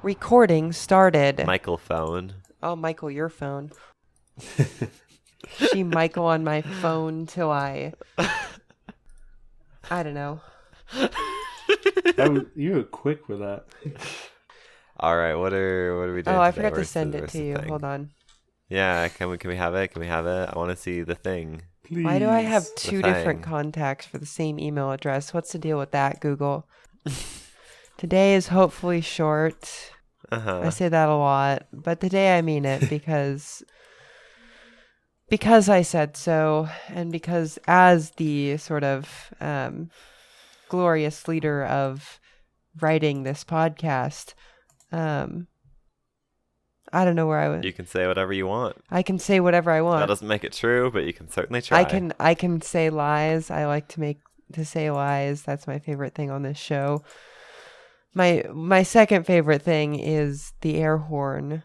Recording started. Michael phone. Oh, Michael, your phone. She Michael on my phone till I don't know. You were quick with that. All right, what are we doing? Oh, I today? forgot to Where's send the- it where's to the you. thing? Hold on. Yeah, can we have it? Can we have it? I want to see the thing. Please. Why do I have two thing. different contacts for the same email address? What's the deal with that, Google? Today is hopefully short. I say that a lot, but today I mean it because I said so, and because as the sort of glorious leader of writing this podcast, I don't know where I would. You can say whatever you want. I can say whatever I want. That doesn't make it true, but you can certainly try. I can say lies. I like to say lies. That's my favorite thing on this show. My second favorite thing is the air horn.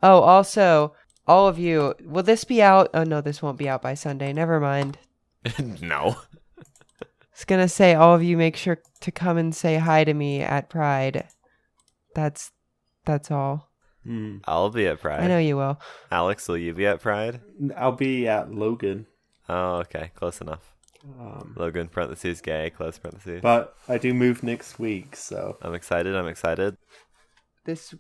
Also, all of you, will this be out? Oh no, this won't be out by Sunday. Never mind. No. I was gonna say, all of you make sure to come and say hi to me at Pride. That's all. I'll be at Pride. I know you will. Alex, will you be at Pride? I'll be at Logan. Oh, okay. Close enough. Logan, parentheses, gay, close parentheses. But I do move next week, so. I'm excited. This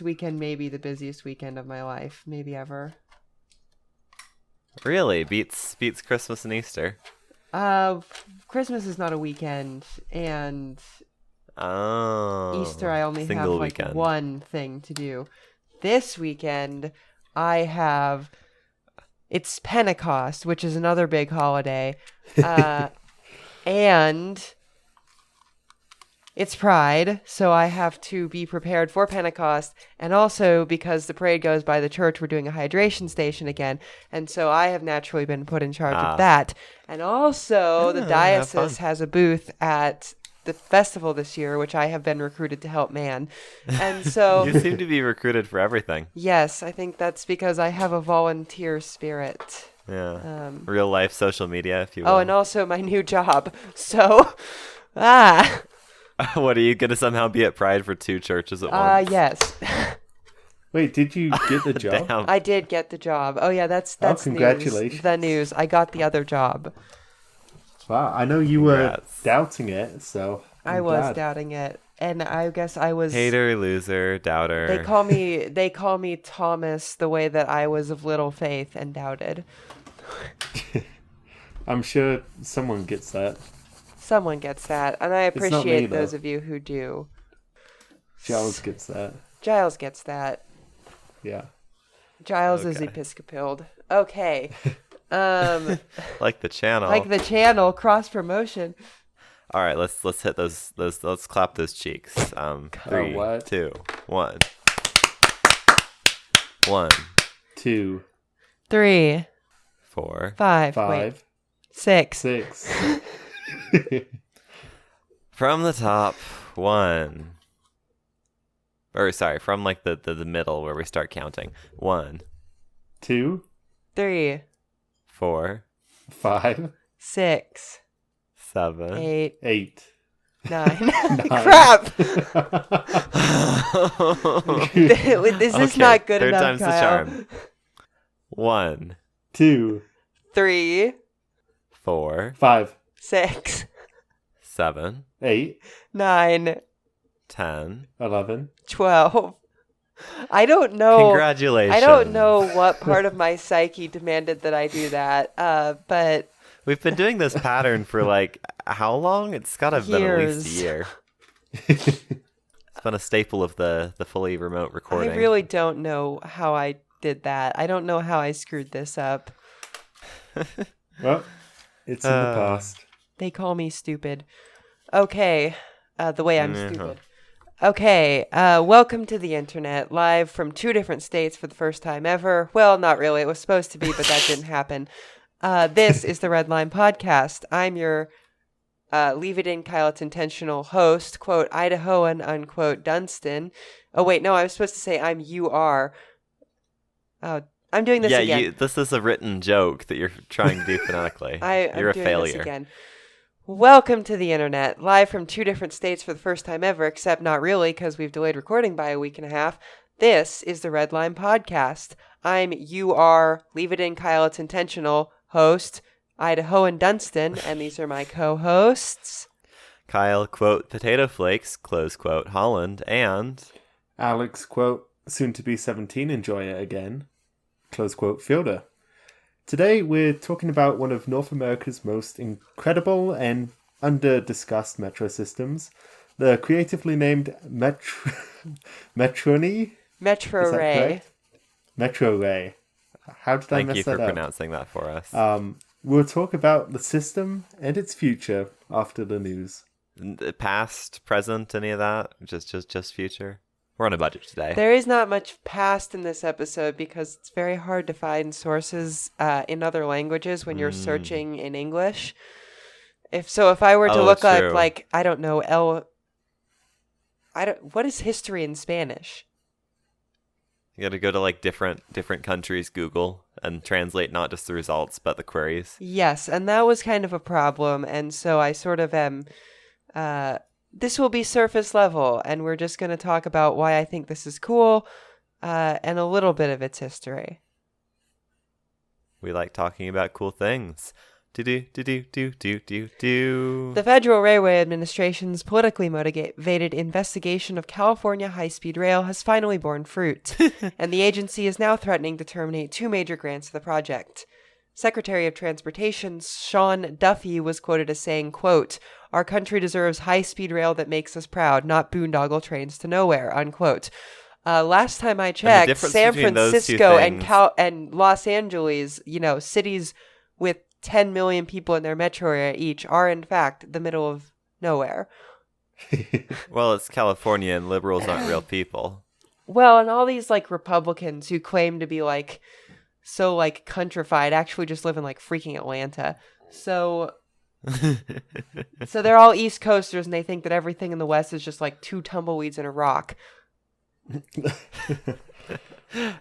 weekend may be the busiest weekend of my life, maybe ever. Really? Beats Christmas and Easter. Christmas is not a weekend, and Oh. Easter I only have single like weekend. one thing to do. This weekend I have it's Pentecost, which is another big holiday. And it's Pride, so I have to be prepared for Pentecost, and also because the parade goes by the church, we're doing a hydration station again, and so I have naturally been put in charge of that. And also the diocese has a booth at the festival this year, which I have been recruited to help man. And so You seem to be recruited for everything. yes, I think that's because I have a volunteer spirit. Yeah. Real life social media, if you will. Oh, and also my new job. So, What, are you going to somehow be at Pride for two churches at once? yes. Wait, did you get the job? Damn. I did get the job. Oh yeah, that's congratulations. news. The news. I got the other job. Wow, I know you Congrats. were doubting it, so I I'm was glad. doubting it, and I guess I was. Hater, loser, doubter. They call me Thomas, the way that I was of little faith and doubted. I'm sure someone gets that. Someone gets that, and I not me, appreciate though. those of you who do. Giles gets that. Giles gets that. Yeah. Giles is Okay. Episcopaled. Okay. Like the channel. Like the channel, cross promotion. All right, let's hit those. Let's clap those cheeks. 3, what? 2, 1. 1, 2, 3, 4. 5, 5, wait, 6. 6. From the top, 1. Or sorry, from like the middle where we start counting. 1, 2, 3, 4, 5, 6, 7. 8, 8. 9. Crap! This is Okay, not good third enough, time's the Kyle. charm. 1, 2, 3, 4, 5, 6, 7, 8, 9, 10. 11. 12. I don't know. Congratulations. I don't know what part of my psyche demanded that I do that, but We've been doing this pattern for like how long? It's got to have been at least a Years. year. It's been a staple of the fully remote recording. I really don't know how I did that. I don't know how I screwed this up. Well, it's in the past. They call me stupid. Okay. The way I'm Uh-huh. stupid. Okay. Welcome to the internet, live from 2 different states for the first time ever. Well, not really. It was supposed to be, but that didn't happen. This is the Red Line Podcast. I'm your Leave It In, Kyle, It's Intentional host, quote, Idahoan, unquote, Dunstan. Oh, wait, no, I was supposed to say you are. I'm doing this again. This is a written joke that you're trying to do phonetically. I'm You're a doing failure. this again. Welcome to the internet, live from two different states for the first time ever, except not really because we've delayed recording by a week and a half. This is the Red Line Podcast. I'm leave it in Kyle, it's intentional, host, Idaho and Dunstan, and these are my co-hosts. Kyle, quote, potato flakes, close quote, Holland, and... Alex, quote, soon to be 17, enjoy it again, close quote, Fielder. Today we're talking about one of North America's most incredible and under-discussed metro systems, the creatively named Metrorrey? Metrorrey. Metrorrey. How did I mess that up? Thank you for pronouncing that for us. We'll talk about the system and its future after the news. Past, present, any of that? Just future? We're on a budget today. There is not much past in this episode because it's very hard to find sources in other languages when you're searching in English. If I were to look up, like, I don't know, what is history in Spanish? You got to go to like different countries' Google and translate not just the results but the queries. Yes, and that was kind of a problem, and so I sort of am. This will be surface level, and we're just going to talk about why I think this is cool, and a little bit of its history. We like talking about cool things. The Federal Railway Administration's politically motivated investigation of California high-speed rail has finally borne fruit, and the agency is now threatening to terminate two major grants of the project. Secretary of Transportation Sean Duffy was quoted as saying, quote, "Our country deserves high-speed rail that makes us proud, not boondoggle trains to nowhere," unquote. Last time I checked, San Francisco and Los Angeles, cities with 10 million people in their metro area each, are in fact the middle of nowhere. Well, it's California and liberals aren't real people. Well, and all these like Republicans who claim to be like so like countrified actually just live in like freaking Atlanta. So they're all East Coasters and they think that everything in the West is just like two tumbleweeds and a rock.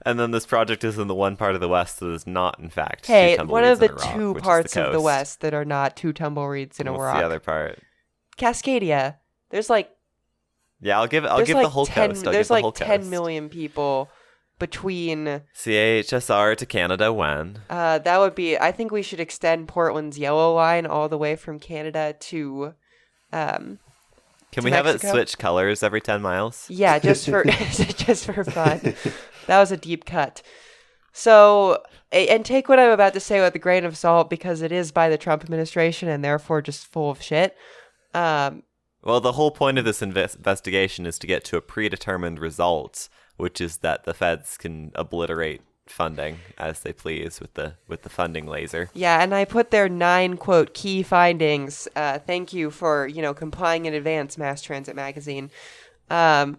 And then this project is in the one part of the West that is not, in fact, hey, two one of the tumbleweeds and a two rock, parts of the coast. West that are not two tumbleweeds and a What's rock. the other part? Cascadia. There's like I'll give like the whole coast. There's like 10 million people between CHSR to Canada when? That would be, I think we should extend Portland's yellow line all the way from Canada to Can we have it switch colors every 10 miles? Yeah, just for just for fun. That was a deep cut. So, and take what I'm about to say with a grain of salt because it is by the Trump administration and therefore just full of shit. Well, the whole point of this investigation is to get to a predetermined result, which is that the feds can obliterate funding as they please with the funding laser. Yeah, and I put their 9 quote key findings. Thank you for complying in advance, Mass Transit Magazine. But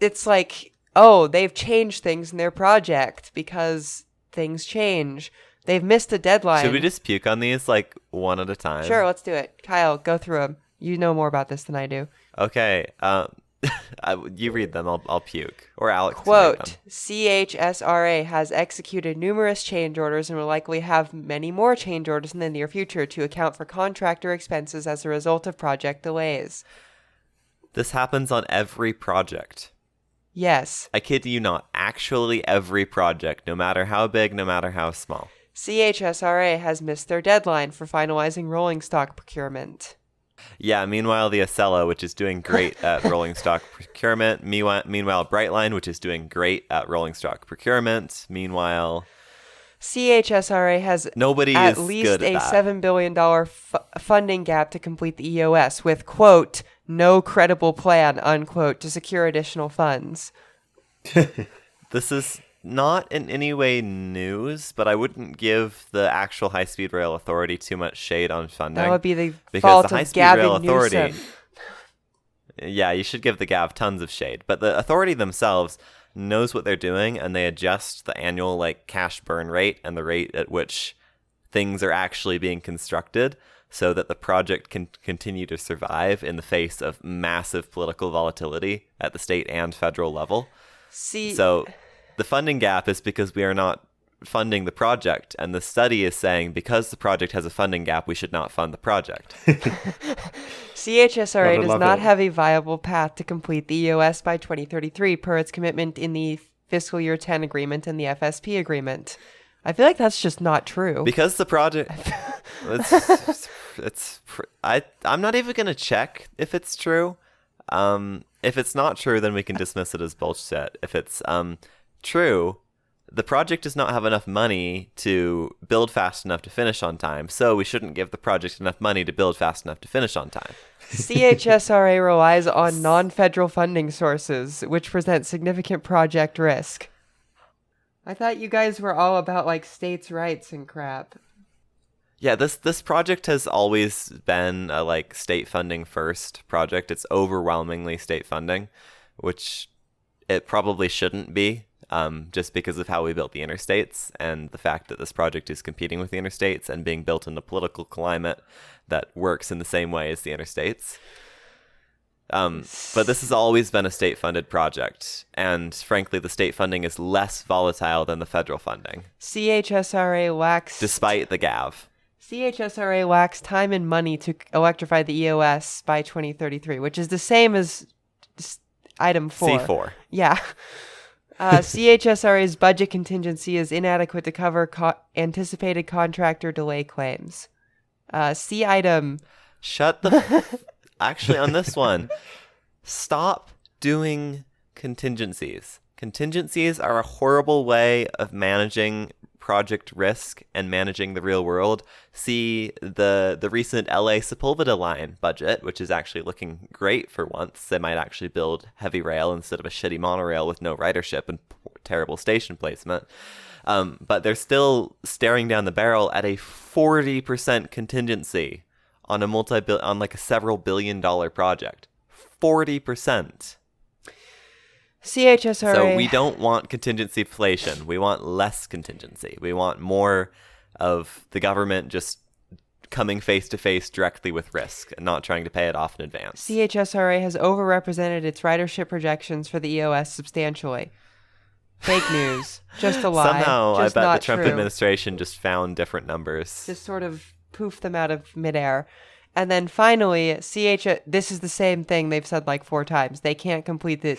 it's like, oh, they've changed things in their project because things change. They've missed a deadline. Should we just puke on these like one at a time? Sure, let's do it. Kyle, go through them. You know more about this than I do. Okay. You read them. I'll puke. Or Alex. Quote, CHSRA has executed numerous change orders and will likely have many more change orders in the near future to account for contractor expenses as a result of project delays. This happens on every project. Yes. I kid you not. Actually every project, no matter how big, no matter how small. CHSRA has missed their deadline for finalizing rolling stock procurement. Yeah, meanwhile, the Acela, which is doing great at rolling stock procurement. Meanwhile, Brightline, which is doing great at rolling stock procurement. Meanwhile, CHSRA has at least a $7 billion funding gap to complete the EOS with, quote, no credible plan, unquote, to secure additional funds. This is not in any way news, but I wouldn't give the actual high-speed rail authority too much shade on funding. That would be the fault of Gavin Newsom. Yeah, you should give the Gav tons of shade. But the authority themselves knows what they're doing, and they adjust the annual cash burn rate and the rate at which things are actually being constructed so that the project can continue to survive in the face of massive political volatility at the state and federal level. So the funding gap is because we are not funding the project, and the study is saying because the project has a funding gap, we should not fund the project. CHSRA does love not it. have a viable path to complete the EOS by 2033 per its commitment in the fiscal year 10 agreement and the FSP agreement. I feel like that's just not true. Because the project, I'm not even gonna check if it's true. If it's not true, then we can dismiss it as bullshit. If it's true, the project does not have enough money to build fast enough to finish on time, so we shouldn't give the project enough money to build fast enough to finish on time. CHSRA relies on non-federal funding sources, which present significant project risk. I thought you guys were all about like states' rights and crap. Yeah, this project has always been a like state funding first project. It's overwhelmingly state funding, which it probably shouldn't be, just because of how we built the interstates and the fact that this project is competing with the interstates and being built in a political climate that works in the same way as the interstates. But this has always been a state-funded project, and frankly, the state funding is less volatile than the federal funding, CHSRA lacks despite the GAV. CHSRA lacks time and money to electrify the EOS by 2033, which is the same as item 4. C4. Yeah. CHSRA's budget contingency is inadequate to cover anticipated contractor delay claims. C item. Shut the... Actually, on this one, stop doing contingencies. Contingencies are a horrible way of managing project risk and managing the real world. See the recent LA Sepulveda line budget, which is actually looking great for once. They might actually build heavy rail instead of a shitty monorail with no ridership and terrible station placement. But they're still staring down the barrel at a 40% contingency on a several $billion project. 40%. CHSRA. So we don't want contingency inflation. We want less contingency. We want more of the government just coming face to face directly with risk and not trying to pay it off in advance. CHSRA has overrepresented its ridership projections for the EOS substantially. Fake news. Just a lie. Somehow, just I bet not the Trump true. administration just found different numbers. Just sort of poof them out of midair. And then finally, this is the same thing they've said like 4 times. They can't complete the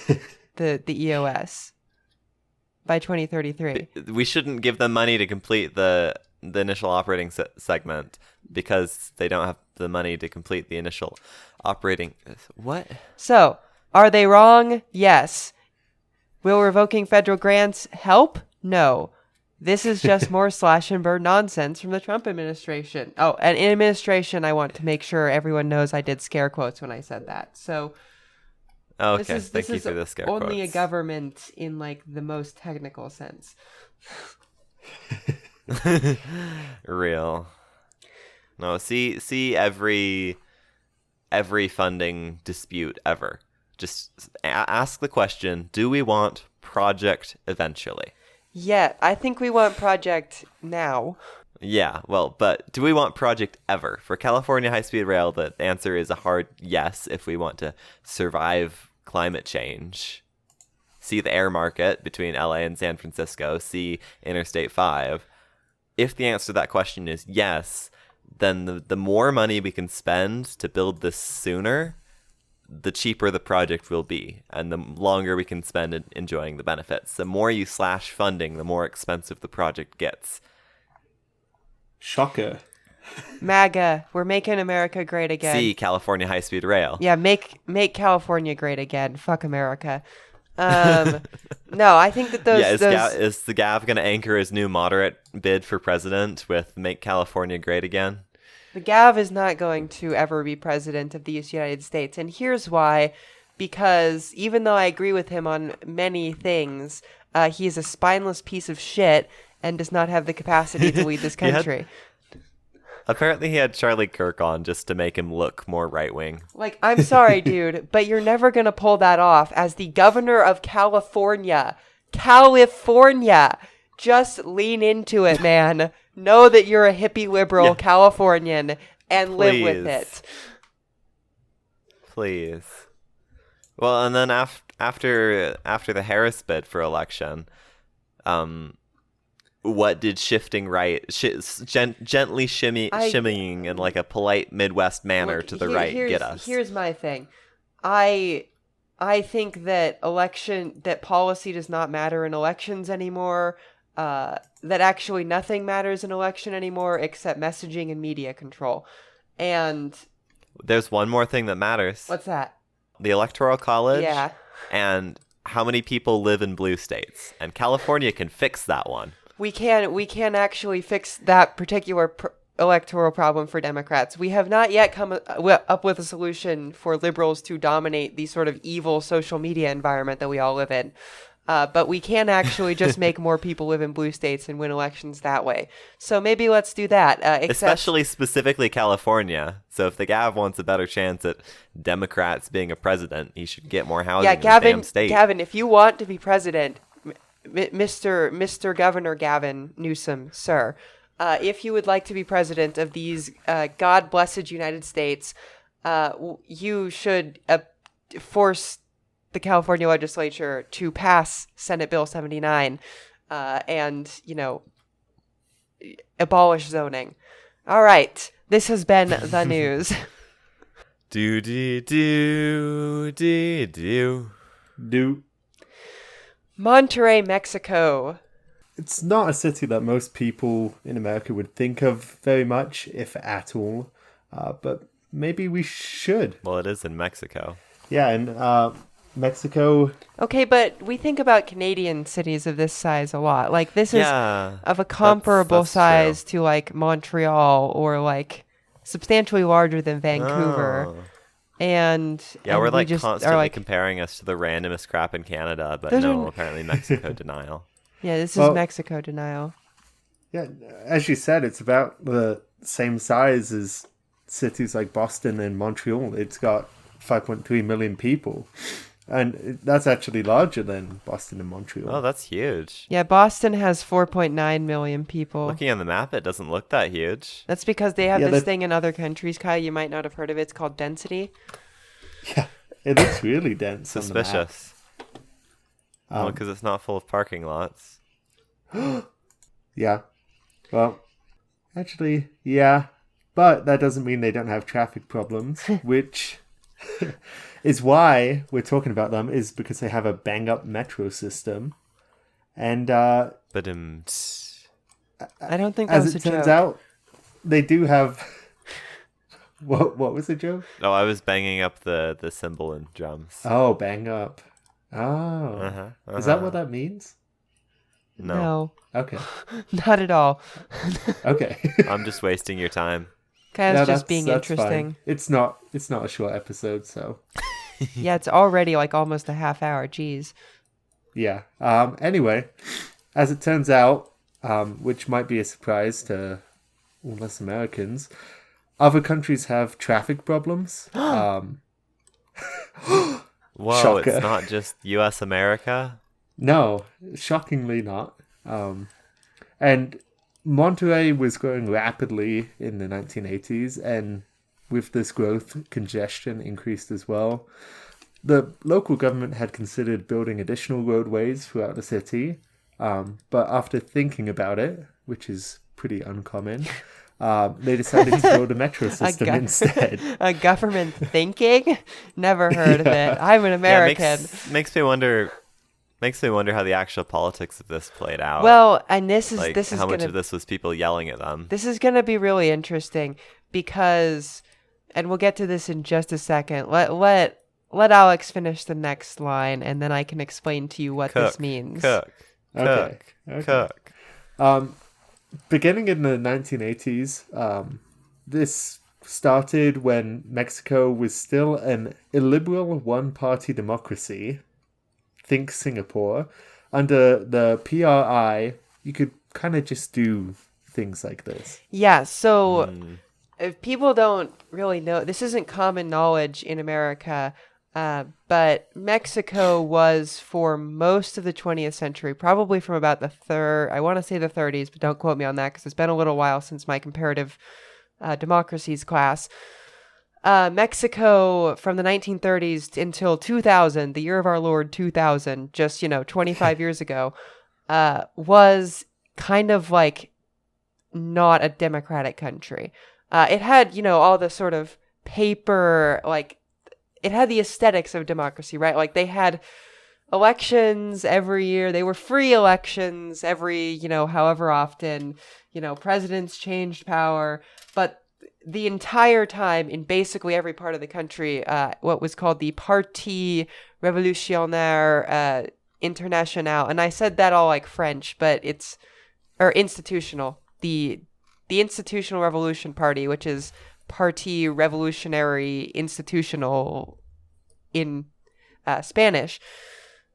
EOS by 2033. We shouldn't give them money to complete the initial operating segment because they don't have the money to complete the initial operating... What? So, are they wrong? Yes. Will revoking federal grants help? No. This is just more slash and burn nonsense from the Trump administration. Oh, and in administration, I want to make sure everyone knows I did scare quotes when I said that. So, Okay, thank you for the scare quotes. Only a government in like the most technical sense. Real. No, see every funding dispute ever. Just ask the question, do we want project eventually? Yeah, I think we want project now. Yeah, well, but do we want project ever? For California high-speed rail, the answer is a hard yes if we want to survive climate change. See the air market between LA and San Francisco. See Interstate 5. If the answer to that question is yes, then the more money we can spend to build this sooner, the cheaper the project will be, and the longer we can spend enjoying the benefits. The more you slash funding, the more expensive the project gets. Shocker. MAGA, we're making America great again. See California high-speed rail. Yeah, make California great again. Fuck America. No, I think that those... Is the Gav going to anchor his new moderate bid for president with Make California Great Again? The Gav is not going to ever be president of the United States. And here's why. Because even though I agree with him on many things, he is a spineless piece of shit and does not have the capacity to lead this country. Apparently he had Charlie Kirk on just to make him look more right-wing. Like, I'm sorry, dude, but you're never going to pull that off as the governor of California. California! Just lean into it, man. Know that you're a hippie liberal Californian and live with it. Please. Well, and then after the Harris bid for election, what did shifting right, gently shimmying in like a polite Midwest manner to the right get us? Here's my thing. I think that policy does not matter in elections anymore. That actually nothing matters in election anymore except messaging and media control. And there's one more thing that matters. What's that? The Electoral College. Yeah. And how many people live in blue states? And California can fix that one. We can actually fix that particular electoral problem for Democrats. We have not yet come up with a solution for liberals to dominate the sort of evil social media environment that we all live in. But we can actually just make more people live in blue states and win elections that way. So maybe let's do that. Especially specifically California. So if the Gav wants a better chance at Democrats being a president, he should get more housing in the damn state. Gavin, if you want to be president, Mr. Governor Gavin Newsom, sir, if you would like to be president of these God-blessed United States, you should force the California legislature to pass Senate Bill 79 and, abolish zoning. All right. This has been the news. Do. Monterrey, Mexico. It's not a city that most people in America would think of very much, if at all. But maybe we should. Well, it is in Mexico. Yeah, and Mexico. Okay, but we think about Canadian cities of this size a lot. Like, this is of a comparable that's size true. to, like, Montreal or, like, substantially larger than Vancouver. Oh. And we're like just constantly comparing us to the randomest crap in Canada, but apparently Mexico denial. Yeah, this is Mexico denial. Yeah, as you said, it's about the same size as cities like Boston and Montreal. It's got 5.3 million people. And that's actually larger than Boston and Montreal. Oh, that's huge. Yeah, Boston has 4.9 million people. Looking on the map, it doesn't look that huge. That's because they have this thing in other countries, Kyle. You might not have heard of it. It's called density. Yeah, it looks really dense. Suspicious. Well, because it's not full of parking lots. Yeah. Well, actually, yeah. But that doesn't mean they don't have traffic problems, which is why we're talking about them, is because they have a bang-up metro system. And I don't think that was a joke. As it turns out, they do have... What was the joke? Oh, I was banging up the cymbal and drums. Oh, bang up. Oh. Is that what that means? No. Okay. Not at all. Okay. I'm just wasting your time. Kyle's just being interesting. Fine. It's not a short episode, so. Yeah, it's already like almost a half hour. Jeez. Yeah. Anyway, as it turns out, which might be a surprise to all us Americans, other countries have traffic problems. Whoa, Shocker. It's not just U.S. America? No, shockingly not. And Monterrey was growing rapidly in the 1980s, and with this growth, congestion increased as well. The local government had considered building additional roadways throughout the city, but after thinking about it, which is pretty uncommon, they decided to build a metro system instead. A government thinking? Never heard of it. I'm an American. Yeah, makes me wonder how the actual politics of this played out. Well, and this is how much of this was people yelling at them. This is going to be really interesting because, and we'll get to this in just a second. Let Alex finish the next line, and then I can explain to you what this means. Cook. Beginning in the 1980s, this started when Mexico was still an illiberal one-party democracy. Think Singapore. Under the PRI, you could kind of just do things like this. Yeah, so if people don't really know, this isn't common knowledge in America, but Mexico was for most of the 20th century, probably from about the 30s, but don't quote me on that because it's been a little while since my comparative democracies class. Mexico from the 1930s until 2000, the year of our Lord 2000, just 25 years ago, was kind of like not a democratic country. It had, all the sort of paper, like it had the aesthetics of democracy, right? Like they had elections every year. They were free elections every, however often, presidents changed power. But the entire time in basically every part of the country, what was called the Parti Révolutionnaire International. And I said that all like French, but or institutional. The Institutional Revolution Party, which is Parti Revolutionary Institutional in Spanish.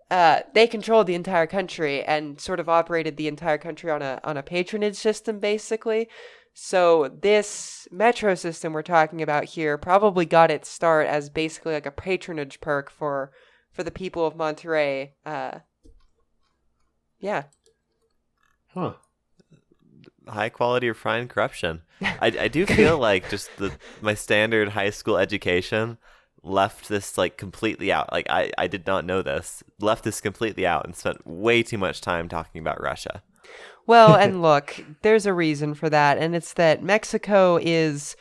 They controlled the entire country and sort of operated the entire country on a patronage system, basically. So this metro system we're talking about here probably got its start as basically like a patronage perk for the people of Metrorrey. Yeah. Huh. High quality refined corruption. I do feel like just my standard high school education left this like completely out. Like I did not know this. Left this completely out and spent way too much time talking about Russia. Well, and look, there's a reason for that, and it's that Mexico is,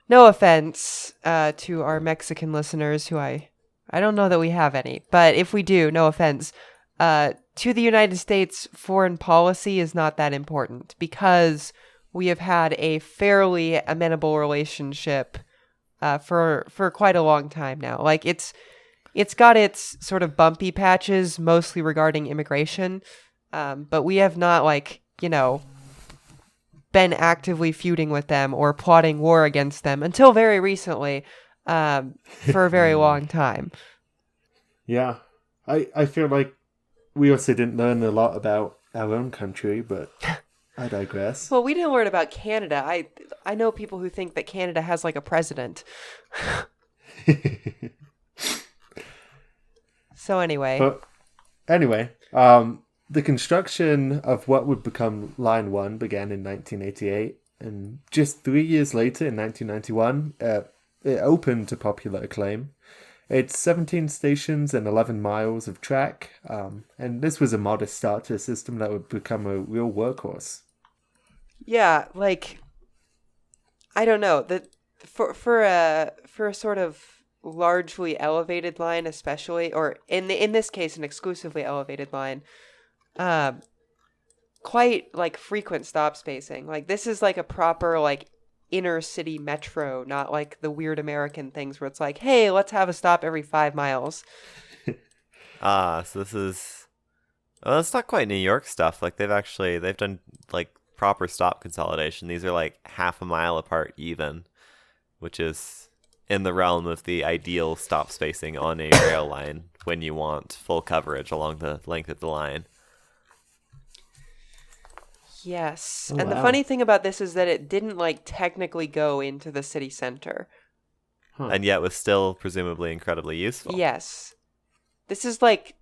no offense to our Mexican listeners, who I don't know that we have any, but if we do, no offense, to the United States, foreign policy is not that important because we have had a fairly amenable relationship for quite a long time now. Like it's got its sort of bumpy patches, mostly regarding immigration, but we have not been actively feuding with them or plotting war against them until very recently, for a very long time. Yeah, I feel like we also didn't learn a lot about our own country, but I digress. Well, we didn't learn about Canada. I know people who think that Canada has like a president. So anyway. The construction of what would become Line 1 began in 1988, and just 3 years later, in 1991, it opened to popular acclaim. It's 17 stations and 11 miles of track, and this was a modest start to a system that would become a real workhorse. Yeah, like, I don't know, for a sort of largely elevated line, especially, or in this case, an exclusively elevated line, quite like frequent stop spacing. Like this is like a proper like inner city metro, not like the weird American things where it's like, hey, let's have a stop every 5 miles. So this is, well, it's not quite New York stuff. Like they've done like proper stop consolidation. These are like half a mile apart even, which is in the realm of the ideal stop spacing on a rail line when you want full coverage along the length of the line. Yes. Oh, and wow. The funny thing about this is that it didn't like technically go into the city center. Huh. And yet was still presumably incredibly useful. Yes. This is like,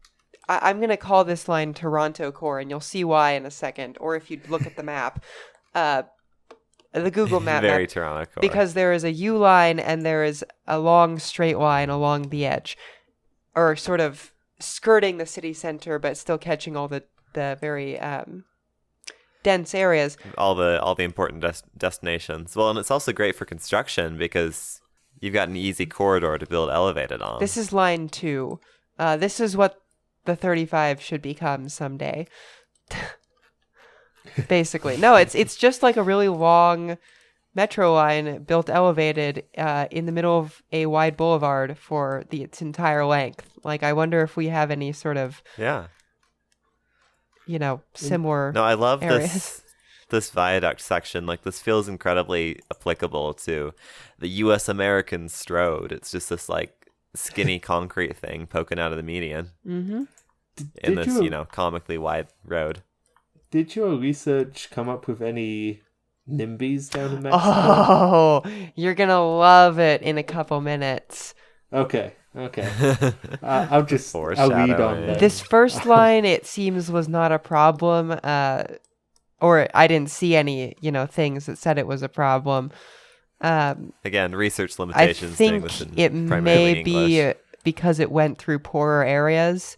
I'm going to call this line Toronto Core, and you'll see why in a second. Or if you look at the map, the Google map. Very Toronto Core. Because there is a U line and there is a long straight line along the edge. Or sort of skirting the city center, but still catching all the very dense areas. All the important destinations. Well, and it's also great for construction because you've got an easy corridor to build elevated on. This is line 2. This is what the 35 should become someday. Basically. No, it's just like a really long metro line built elevated in the middle of a wide boulevard for its entire length. Like, I wonder if we have any sort of similar No, I love areas. this viaduct section. Like, this feels incredibly applicable to the U.S. American Strode. It's just this like skinny concrete thing poking out of the median in this comically wide road. Did your research come up with any NIMBYs down in Mexico? Oh, you're gonna love it in a couple minutes. Okay. I'll read on that. This first line, it seems, was not a problem, or I didn't see any, things that said it was a problem. Again, research I limitations. Doing think this in it primarily may English. be because it went through poorer areas.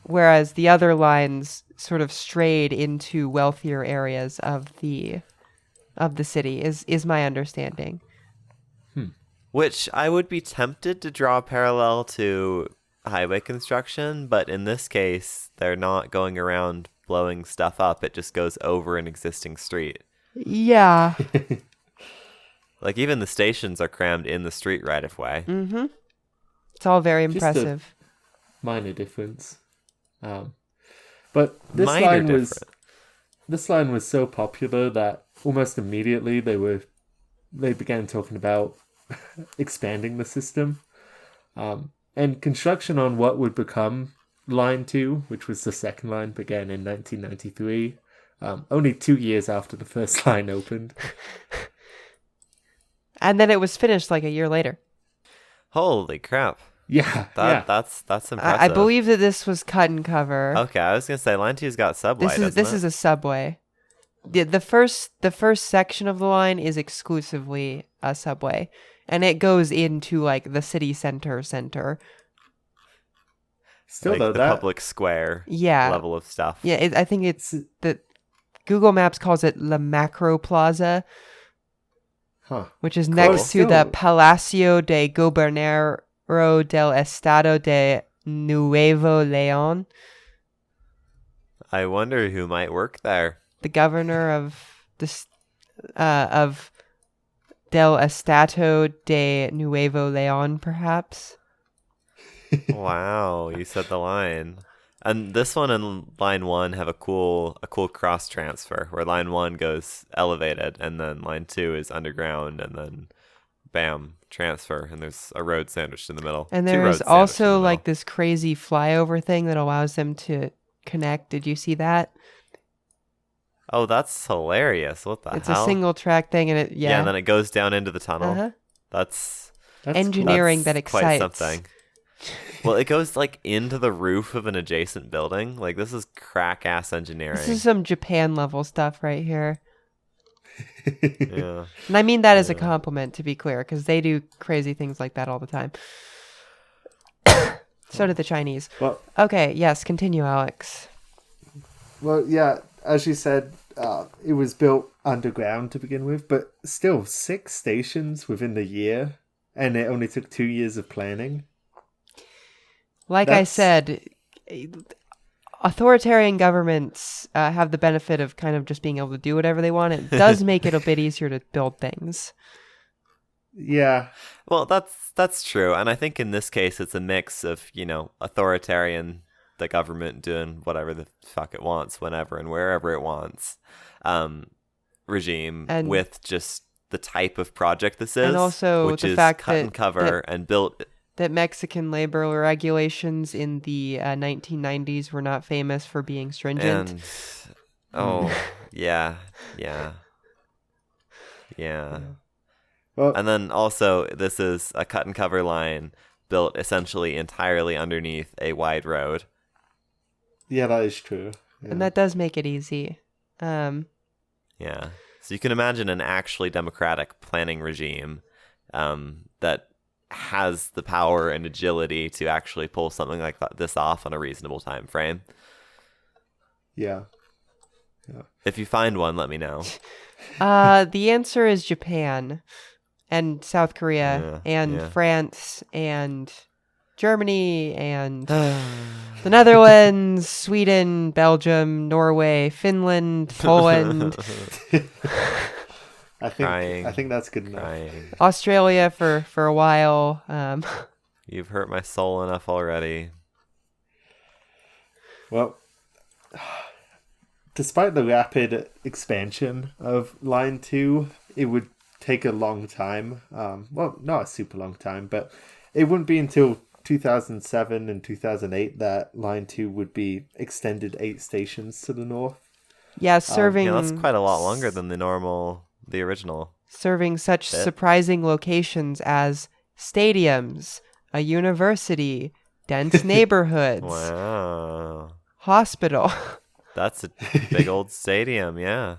whereas the other lines sort of strayed into wealthier areas of the city. Is my understanding. Which I would be tempted to draw a parallel to highway construction, but in this case, they're not going around blowing stuff up. It just goes over an existing street. Yeah. Like, even the stations are crammed in the street right of way. Mm-hmm. It's all very Just a impressive. minor difference. But this Minor difference. this line was so popular that almost immediately they began talking about expanding the system. And construction on what would become Line 2, which was the second line, began in 1993, only 2 years after the first line opened. And then it was finished like a year later. Holy crap. Yeah, That's impressive. I believe that this was cut and cover. Okay, I was going to say, Line 2's got subway, This is a subway. The first section of the line is exclusively a subway, and it goes into like the city center. Still like though, the public square level of stuff. Yeah, I think it's that Google Maps calls it La Macro Plaza, which is next to the Palacio de Gobernador del Estado de Nuevo León. I wonder who might work there. The governor of del Estado de Nuevo León, perhaps. Wow, you said the line. And this one and line 1 have a cool cross transfer where line 1 goes elevated and then line 2 is underground and then bam, transfer, and there's a road sandwiched in the middle. And there's also like this crazy flyover thing that allows them to connect. Did you see that? Oh, that's hilarious. What the hell? It's a single track thing and and then it goes down into the tunnel. Uh-huh. That's engineering that excites. Quite something. Well, it goes like into the roof of an adjacent building. Like, this is crack ass engineering. This is some Japan level stuff right here. Yeah. And I mean that as a compliment, to be clear, because they do crazy things like that all the time. So do the Chinese. Well, okay, yes, continue, Alex. Well, yeah, as you said, it was built underground to begin with, but still 6 stations within the year, and it only took 2 years of planning. Like I said, authoritarian governments have the benefit of kind of just being able to do whatever they want. It does make it a bit easier to build things. Yeah. Well, that's true. And I think in this case, it's a mix of, authoritarian, the government doing whatever the fuck it wants, whenever and wherever it wants, regime, and with just the type of project this is. And also which the is fact cut and cover and built... that Mexican labor regulations in the 1990s were not famous for being stringent. Yeah. Well, and then also, this is a cut and cover line built essentially entirely underneath a wide road. Yeah, that is true. Yeah. And that does make it easy. Yeah. So you can imagine an actually democratic planning regime that has the power and agility to actually pull something like this off on a reasonable time frame. Yeah. If you find one, let me know. The answer is Japan and South Korea and France and Germany and the Netherlands, Sweden, Belgium, Norway, Finland, Poland. I think that's good enough. Australia for a while. You've hurt my soul enough already. Well, despite the rapid expansion of Line 2, it would take a long time. Well, not a super long time, but it wouldn't be until 2007 and 2008 that Line 2 would be extended 8 stations to the north. Yeah, serving... that's quite a lot longer than the original. Serving such surprising locations as stadiums, a university, dense neighborhoods, wow, hospital. That's a big old stadium, yeah.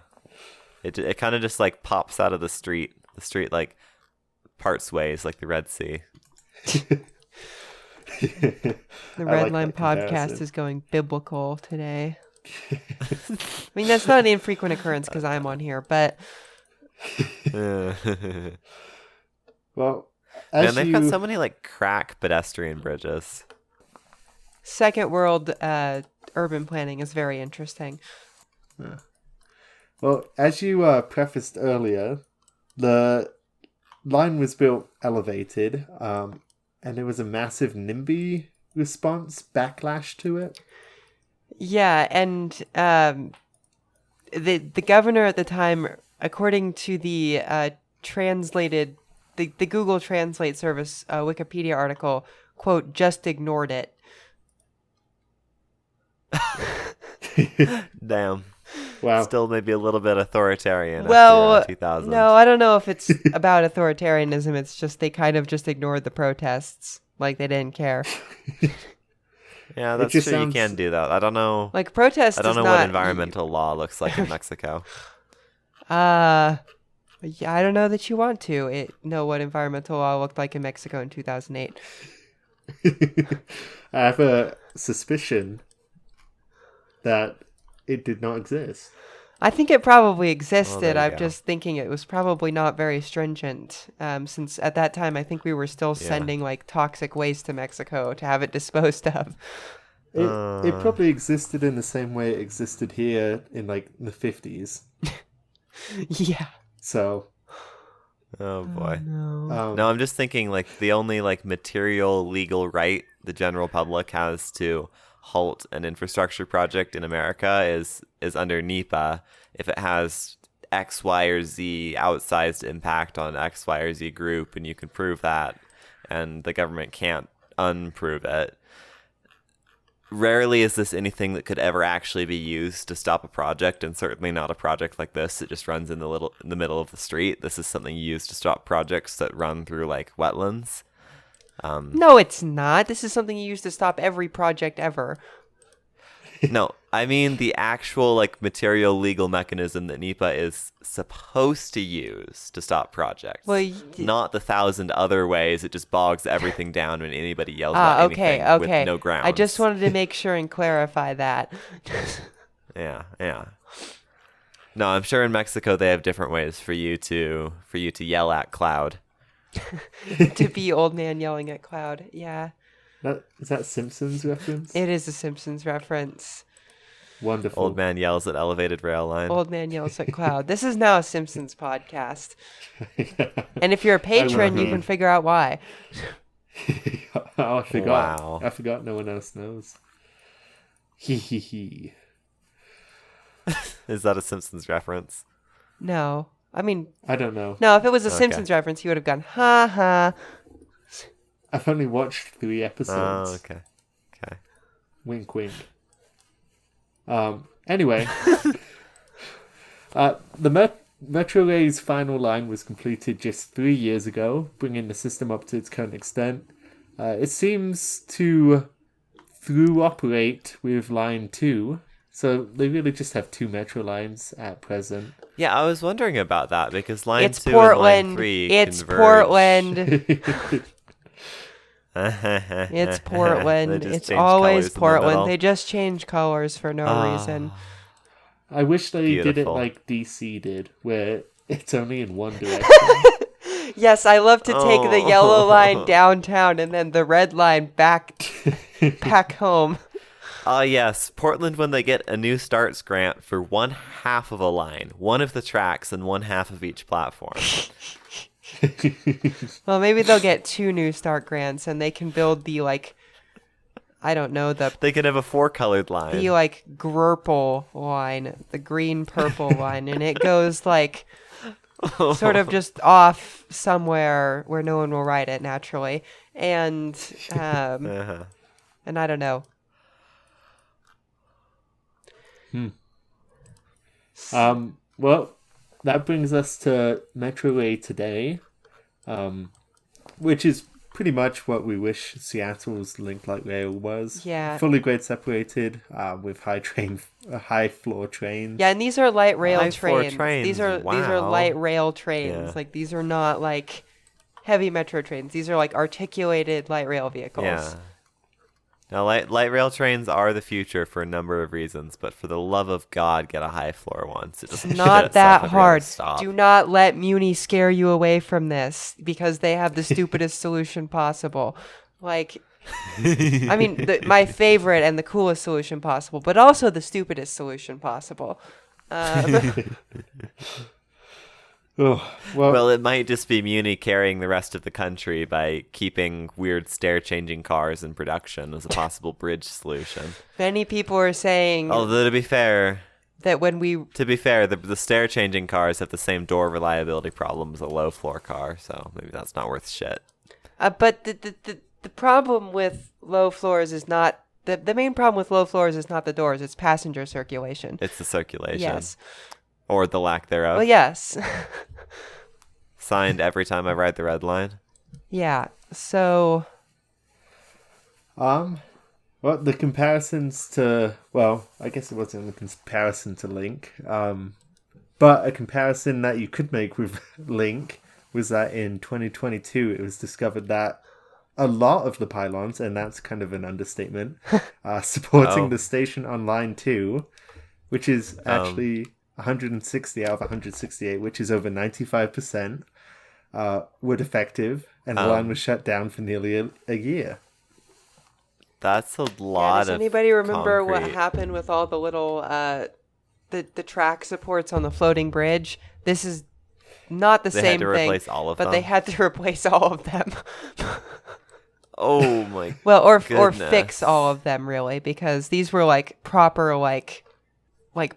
It kind of just like pops out of the street. The street like parts ways like the Red Sea. The I Red like Line that podcast comparison. is going biblical today. I mean, that's not an infrequent occurrence because I'm on here, but Well, Man, as they've got you so many like crack pedestrian bridges. second world urban planning is very interesting. prefaced earlier, the line was built elevated, and there was a massive NIMBY response backlash to it. Yeah, and the governor at the time, according to the translated the Google Translate service Wikipedia article, quote, just ignored it. Damn. Wow. Still maybe a little bit authoritarian Well, after 2000. no, I don't know if it's about authoritarianism. It's just they kind of just ignored the protests, like they didn't care. Yeah, that's just true. sounds- You can do that. I don't know. Like protest. I don't is know not, what environmental law looks like in Mexico. Yeah, I don't know that you want to know what environmental law looked like in Mexico in 2008. I have a suspicion that it did not exist. I think it probably existed. there you I'm go. just thinking it was probably not very stringent, since at that time I think we were still sending like toxic waste to Mexico to have it disposed of. It probably existed in the same way it existed here in like the 50s. Yeah. So, Oh boy. No. No, I'm just thinking like the only like material legal right the general public has to halt an infrastructure project in America is under NEPA if it has X, Y, or Z outsized impact on X, Y, or Z group, and you can prove that, and the government can't unprove it. Rarely is this anything that could ever actually be used to stop a project, and certainly not a project like this. It just runs in the middle of the street. This is something used to stop projects that run through like wetlands. No, it's not. This is something you use to stop every project ever. No, I mean the actual like material legal mechanism that NEPA is supposed to use to stop projects. Well, not the 1,000 other ways it just bogs everything down when anybody yells about okay, anything okay. with no grounds. I just wanted to make sure and clarify that. Yeah. No, I'm sure in Mexico they have different ways for you to yell at cloud. To be old man yelling at cloud. Yeah. is that Simpsons reference? It is a Simpsons reference. Wonderful. Old man yells at elevated rail line. Old man yells at cloud. This is now a Simpsons podcast. And if you're a patron, you can figure out why. Oh, I forgot. Wow. I forgot no one else knows. He. Is that a Simpsons reference? No. I mean, I don't know. no, if it was a Okay. Simpsons reference, he would have gone, ha ha. I've only watched 3 episodes. Oh, okay. Wink, wink. Anyway, the Metrorrey's final line was completed just 3 years ago, bringing the system up to its current extent. It seems to through operate with Line 2, so they really just have 2 metro lines at present. Yeah, I was wondering about that because line It's 2 Portland. and line 3 It's converge. Portland. It's It's Portland. It's always Portland. They just change colors for no reason. I wish they did it Beautiful. like DC did, where it's only in one direction. Yes, I love to take the yellow Oh. line downtown and then the red line back home. Yes, Portland when they get a new starts grant for 1/2 of a line, one of the tracks and 1/2 of each platform. Well, maybe they'll get 2 new start grants and they can build the I don't know, the They could have a 4-colored line. Grurple line, the green purple line, and it goes sort of just off somewhere where no one will ride it naturally, and and I don't know. Well, that brings us to Metrorrey today, which is pretty much what we wish Seattle's Link Light Rail was. Yeah. Fully grade separated, with high floor trains. Yeah, and these are light rail High floor trains. trains, These are wow. light rail trains. Yeah. These are not heavy metro trains. These are articulated light rail vehicles. Yeah. Now, light rail trains are the future for a number of reasons, but for the love of God, get a high floor one. It doesn't shit Not itself that if you're gonna hard. stop. Do not let Muni scare you away from this because they have the stupidest solution possible. Like, I mean, my favorite and the coolest solution possible, but also the stupidest solution possible. Oh, well, Well, it might just be Muni carrying the rest of the country by keeping weird stair-changing cars in production as a possible bridge solution. Many people are saying Although, to be fair, that when we the stair-changing cars have the same door reliability problem as a low-floor car, so maybe that's not worth shit. but the problem with low floors is not the main problem with low floors is not the doors, it's passenger circulation. It's the circulation. Yes. Or the lack thereof. Well, yes. Signed every time I ride the red line. Yeah. So well, the comparisons to, well, I guess it wasn't a comparison to Link, but a comparison that you could make with Link was that in 2022 it was discovered that a lot of the pylons, and that's kind of an understatement, supporting the station on line 2, which is actually 160 out of 168, which is over 95%, were defective, and the line was shut down for nearly a year. That's a lot does of anybody remember what concrete. happened with all the little the track supports on the floating bridge? This is not the They same had to thing, replace all of but them? they had to replace all of them. Oh my Well, or goodness. fix all of them really, because these were like proper like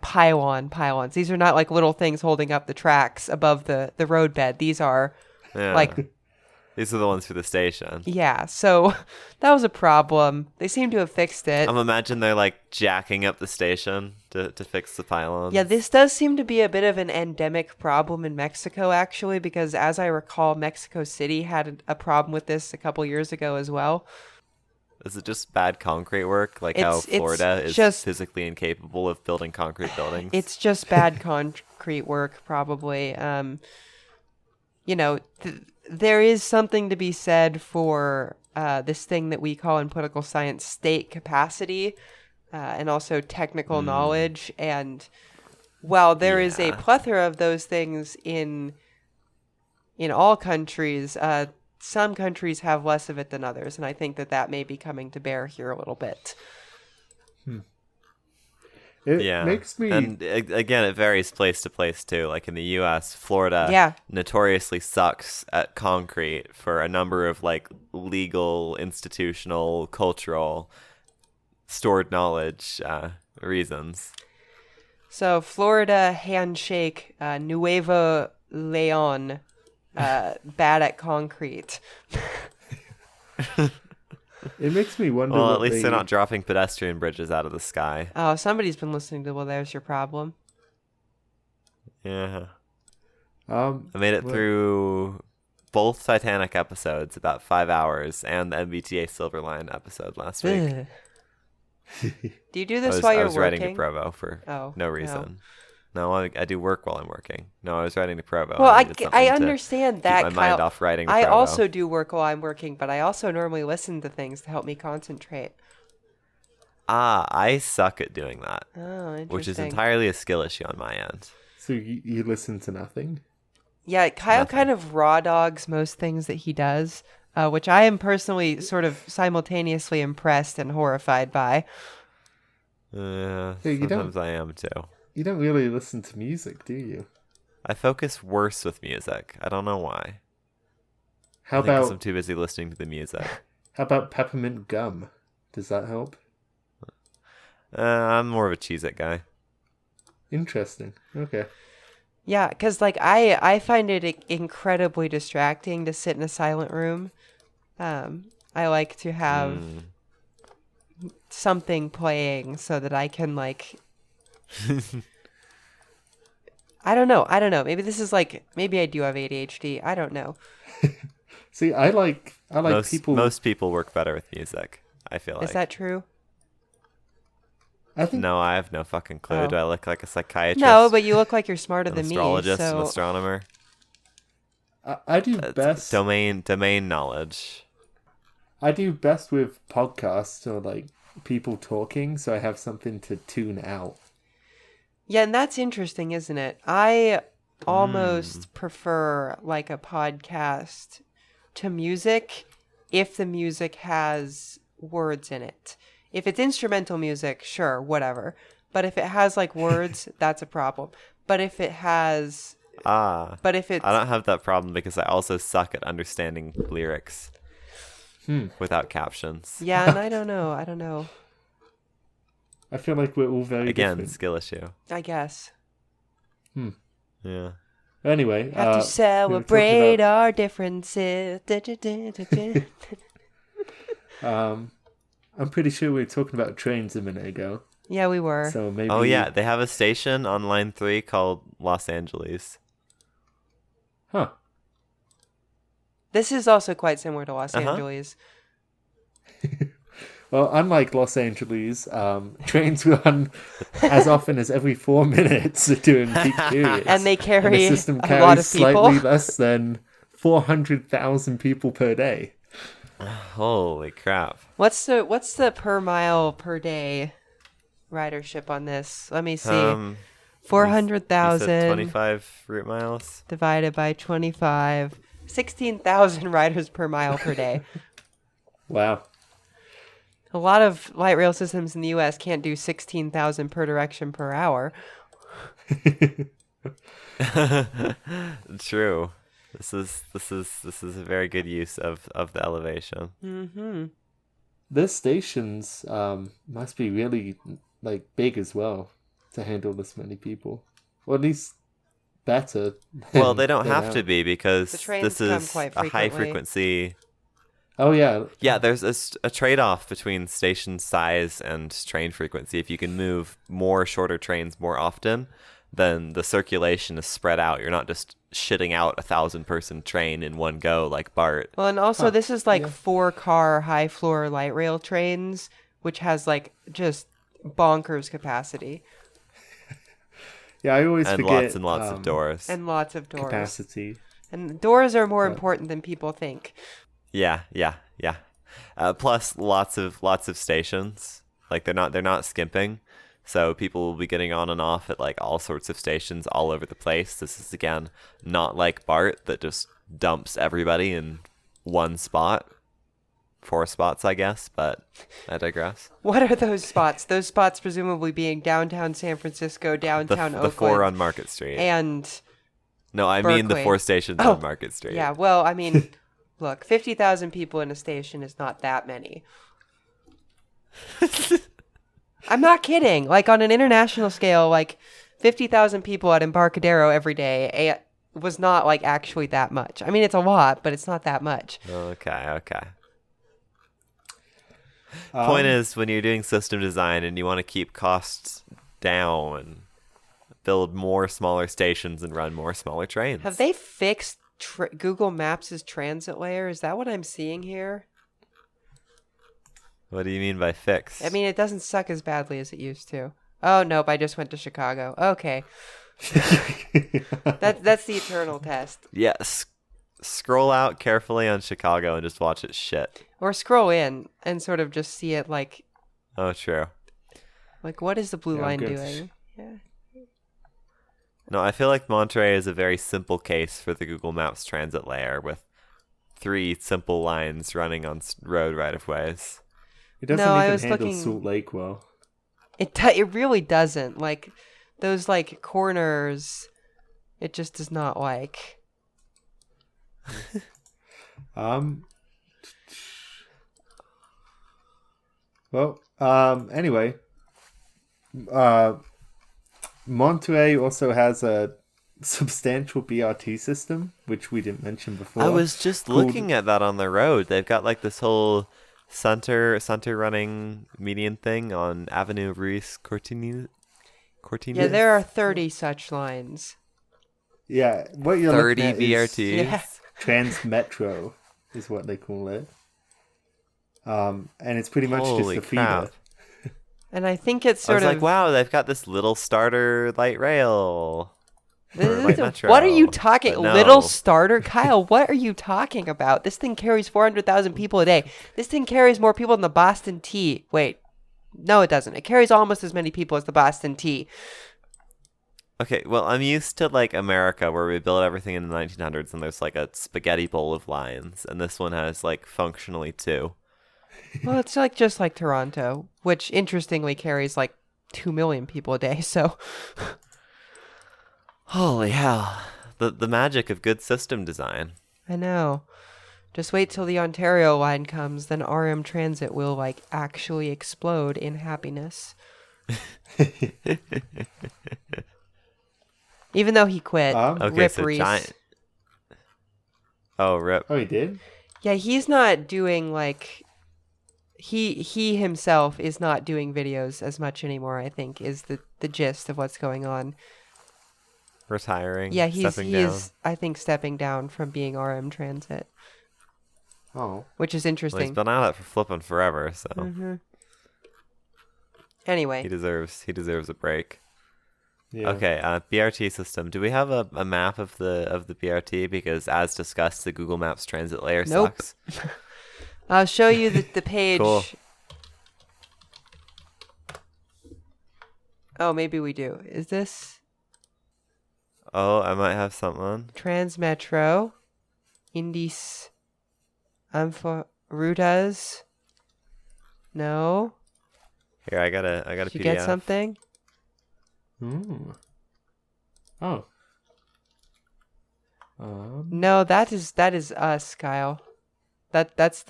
pylons. These are not like little things holding up the tracks above the roadbed. These are Yeah. like These are the ones for the station. yeah. So that was a problem. They seem to have fixed it. Imagine they're like jacking up the station to fix the pylons. Yeah, this does seem to be a bit of an endemic problem in Mexico, actually, because as I recall, Mexico City had a problem with this a couple years ago as well. Is it just bad concrete work? Like It's how Florida is just- physically incapable of building concrete buildings? It's just bad concrete work, probably. There is something to be said for this thing that we call in political science state capacity and also technical knowledge. And while there is a Yeah. plethora of those things in all countries, some countries have less of it than others. And I think that may be coming to bear here a little bit. It Yeah. makes me... And again, it varies place to place too. Like in the US, Florida Yeah. notoriously sucks at concrete for a number of like legal, institutional, cultural, stored knowledge reasons. So Florida handshake, Nuevo Leon, bad at concrete. It makes me wonder Well, what at least they... they're not dropping pedestrian bridges out of the sky. Oh, somebody's been listening to Well, There's Your Problem. Yeah. I I made it through both Titanic episodes, about 5 hours, and the MBTA Silverline episode last week. Ugh. Do you do I this was, while I you're was working? writing to Provo for Oh, no no. reason. No, I do work while I'm working. No, I was writing to Provo. Well, I needed something to understand that, keep my mind Kyle. off writing to I Provo. also do work while I'm working, but I also normally listen to things to help me concentrate. I suck at doing that, Oh, interesting. which is entirely a skill issue on my end. So you listen to nothing? Yeah, Kyle Nothing. kind of raw dogs most things that he does, which I am personally sort of simultaneously impressed and horrified by. Hey, you don't- Sometimes I am too. You don't really listen to music, do you? I focus worse with music. I don't know why. How I think 'cause I'm about too busy listening to the music. peppermint gum? Does that help? I'm more of a Cheez-It guy. Interesting. Okay. Yeah, because like I find it incredibly distracting to sit in a silent room. I like to have something playing so that I can like. I don't know. Maybe this is like maybe I do have ADHD. I don't know. See, I like people. Most people work better with music, I feel like. Is that true? I think No, I have no fucking clue. Oh. Do I look like a psychiatrist? No, but you look like you're smarter an than me. astrologist, an So astronomer. I do It's best. domain knowledge. I do best with podcasts or like people talking, so I have something to tune out. Yeah, and that's interesting, isn't it? I almost prefer like a podcast to music if the music has words in it. If it's instrumental music, sure, whatever. But if it has like words, that's a problem. But if it has but if it's I don't have that problem because I also suck at understanding lyrics without captions. yeah, and I don't know. I feel like we're all very Again, different. skill issue. I guess. Yeah. Anyway, Have to we were celebrate talking our differences. I'm pretty sure we were talking about trains a minute ago. Yeah, we were. So maybe. Oh yeah, they have a station on line 3 called Los Angeles. Huh. This is also quite similar to Los Angeles. Well, unlike Los Angeles, trains run as often as every 4 minutes during peak periods. And they carry the system a carries lot of people. slightly less than 400,000 people per day. Holy crap. What's the per mile per day ridership on this? Let me see. 400,000 25 route miles. divided by 25. 16,000 riders per mile per day. Wow. A lot of light rail systems in the U.S. can't do 16,000 per direction per hour. True. This is a very good use of the elevation. Mm-hmm. The stations must be really like big as well to handle this many people, or at least better. Well, they don't than have to out. be because The trains this come is quite a high frequently. frequency. Oh yeah, Yeah, there's a trade-off between station size and train frequency. If you can move more shorter trains more often, then the circulation is spread out. You're not just shitting out 1,000-person train in one go like BART. Well, and also this is like Yeah. 4-car high floor light rail trains, which has like just bonkers capacity yeah. I always And forget lots and lots of doors. and lots of doors. capacity. And doors are more important than people think. Yeah. Plus lots of stations. Like they're not skimping. So people will be getting on and off at like all sorts of stations all over the place. This is again not like BART that just dumps everybody in one spot. 4 spots, I guess, but I digress. What are those spots? Those spots presumably being downtown San Francisco, downtown The Oakland, 4 on Market Street. and No, I mean the Berkeley. 4 stations Oh, on Market Street. yeah. Well, I mean, look, 50,000 people in a station is not that many. I'm not kidding. Like on an international scale, like 50,000 people at Embarcadero every day was not like actually that much. I mean, it's a lot, but it's not that much. Okay. Point is, when you're doing system design and you want to keep costs down and build more smaller stations and run more smaller trains. Have they fixed Google Maps' transit layer? Is that what I'm seeing here? What do you mean by fix? I mean, it doesn't suck as badly as it used to. Oh, nope, I just went to Chicago. Okay. That's the eternal test. Yes. Scroll out carefully on Chicago and just watch it shit. Or scroll in and sort of just see it like Oh, true. what is the blue Yeah, line good. doing? Yeah. No, I feel like Monterey is a very simple case for the Google Maps transit layer with 3 simple lines running on road right-of-ways. It doesn't No, I even was handle looking- Salt Lake well. It really doesn't. Like those like corners, it just does not like. Well, anyway, Monterey also has a substantial BRT system, which we didn't mention before. I was just called- looking at that on the road. They've got like this whole center running median thing on Avenue Ruiz Cortines. Yeah, there are 30 such lines. Yeah, what you're 30 looking at BRTs. Yeah. is Transmetro, is what they call it. And it's pretty much Holy just a feeder. crap. And I think it's I sort was of like, wow, they've got this little starter light rail. light metro. What are you talking? But no. Little starter, Kyle. What are you talking about? This thing carries 400,000 people a day. This thing carries more people than the Boston Tea. Wait, no, it doesn't. It carries almost as many people as the Boston Tea. Okay, well, I'm used to like America where we build everything in the 1900s and there's like a spaghetti bowl of lines, and this one has like functionally 2. Well, it's like just like Toronto, which interestingly carries like 2 million people a day. So, Holy hell. The magic of good system design. I know. Just wait till the Ontario line comes, then RM Transit will like actually explode in happiness. Even though he quit, Okay, Rip so Reese. giant. Oh, rip. Oh, he did? Yeah, he's not doing like he himself is not doing videos as much anymore, I think, is the gist of what's going on. Retiring. Yeah, he stepping down. is I think stepping down from being RM Transit, Oh. which is Well, he's interesting. been at it for flipping forever, so Anyway, he deserves a break. Yeah. Okay, BRT system. Do we have a map of the BRT? Because as discussed, the Google Maps transit layer Nope. sucks. I'll show you the page. Cool. Oh, maybe we do. Is this Oh, I might have something. Transmetro? Indies Rutas? No. Here, I got a Did you PDF. get something? Ooh. Oh. No, that is us, Kyle. That's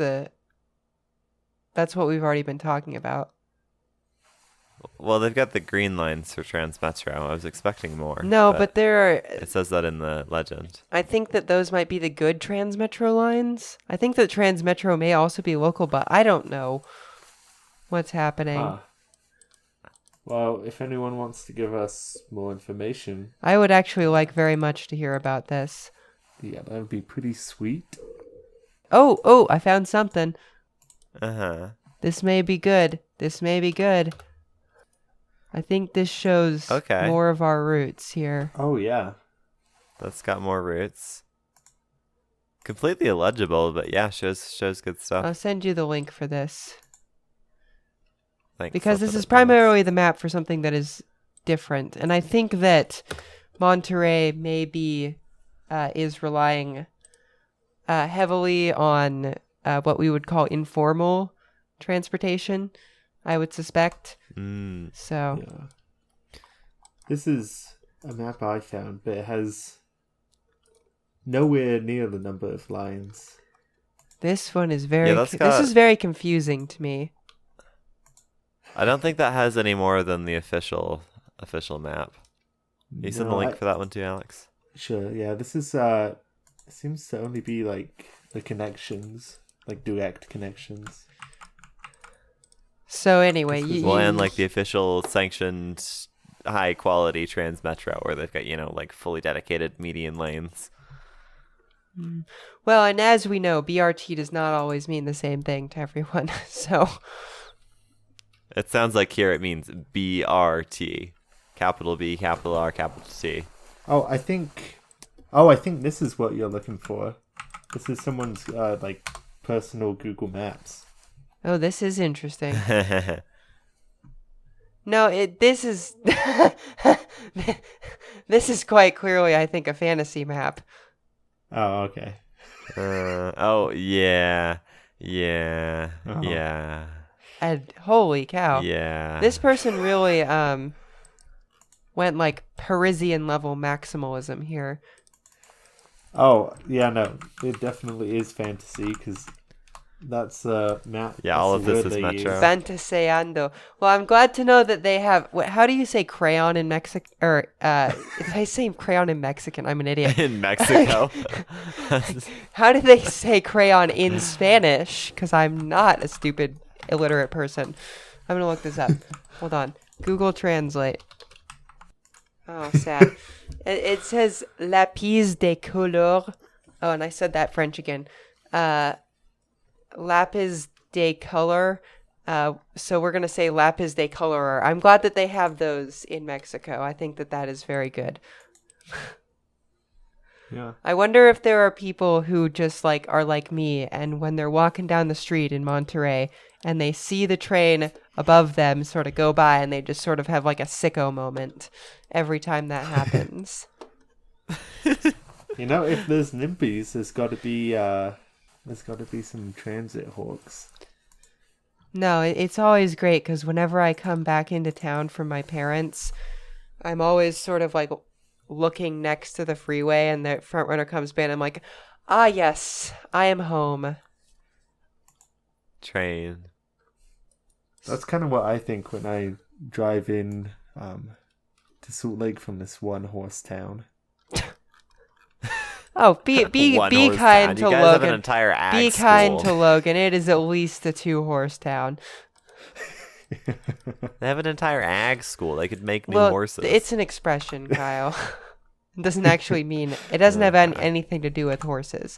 what we've already been talking about. Well, they've got the green lines for Transmetro. I was expecting more. No, but there are. It says that in the legend. I think that those might be the good Transmetro lines. I think that Transmetro may also be local, but I don't know what's happening. Ah. Well, if anyone wants to give us more information, I would actually like very much to hear about this. yeah, that would be pretty sweet. Oh, I found something. Uh-huh. This may be good. I think this shows Okay. more of our roots here. Oh, yeah. That's got more roots. Completely illegible, but yeah, shows good stuff. I'll send you the link for this. Thanks. Because I'll this put is it in primarily the map for something that is different. And I think that Metrorrey maybe is relying heavily on what we would call informal transportation, I would suspect. Mm. So, Yeah. This is a map I found, but it has nowhere near the number of lines. this one is very... Yeah, that's this got- is very confusing to me. I don't think that has any more than the official map. You send the link for that one too, Alex? Sure, yeah. This is, seems to only be, like, the connections, like, direct connections. So anyway, Well, and like the official sanctioned high quality Transmetro where they've got, like fully dedicated median lanes. Well, and as we know, BRT does not always mean the same thing to everyone. So, It sounds like here it means BRT. Capital B, capital R, capital T. I think this is what you're looking for. This is someone's, like, personal Google Maps. oh, this is interesting. No, this is this is quite clearly, I think, a fantasy map. Oh, okay. Oh, yeah. Yeah. Uh-huh. Yeah. And holy cow. Yeah. This person really went like Parisian level maximalism here. Oh, yeah, no. It definitely is fantasy, because that's a map. Yeah, that's all the of this word is they Metro. use. Fantaseando. Well, I'm glad to know that they have. How do you say crayon in Mexican? Or if I say crayon in Mexican, I'm an idiot. In Mexico. How do they say crayon in Spanish? Because I'm not a stupid, illiterate person. I'm going to look this up. Hold on. Google Translate. Oh, sad. It says lapis de couleur. Oh, and I said that French again. Lapis de color. So we're going to say lapis de color. I'm glad that they have those in Mexico. I think that is very good. Yeah. I wonder if there are people who just like are like me, and when they're walking down the street in Monterey and they see the train above them sort of go by, and they just sort of have like a sicko moment every time that happens. You know, if there's NIMBYs, there's got to be some transit hawks. No, it's always great because whenever I come back into town from my parents, I'm always sort of like looking next to the freeway, and the front runner comes by, and I'm like, ah, yes, I am home. Train. That's kind of what I think when I drive in to Salt Lake from this one-horse town. Oh, be One-horse kind town. to You guys have an Logan. entire ag Be school. kind to Logan. It is at least a 2-horse town. They have an entire ag school. They could make new Well, horses. it's an expression, Kyle. It doesn't actually mean it doesn't have anything to do with horses.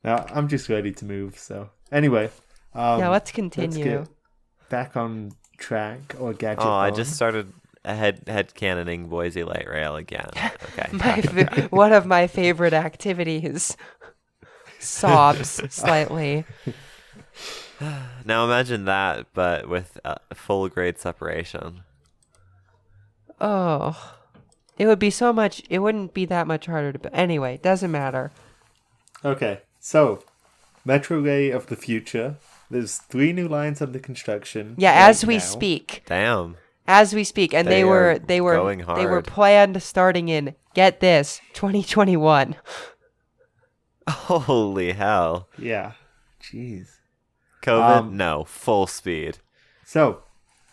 Now, I'm just ready to move, so... Anyway. Now let's continue. Let's get back on track, or gadget I bomb. just started a head cannoning Boise Light Rail again. Okay. One of my favorite activities. Sobs slightly. Now imagine that, but with full grade separation. Oh. It would be so much, it wouldn't be that much harder to build. Anyway, doesn't matter. Okay, so, Metrorrey of the future. There's 3 new lines under construction. Yeah, right as we now. speak. Damn. As we speak. And they were going they were hard. planned starting in, get this, 2021. Holy hell. Yeah, jeez. COVID? No, full speed. So,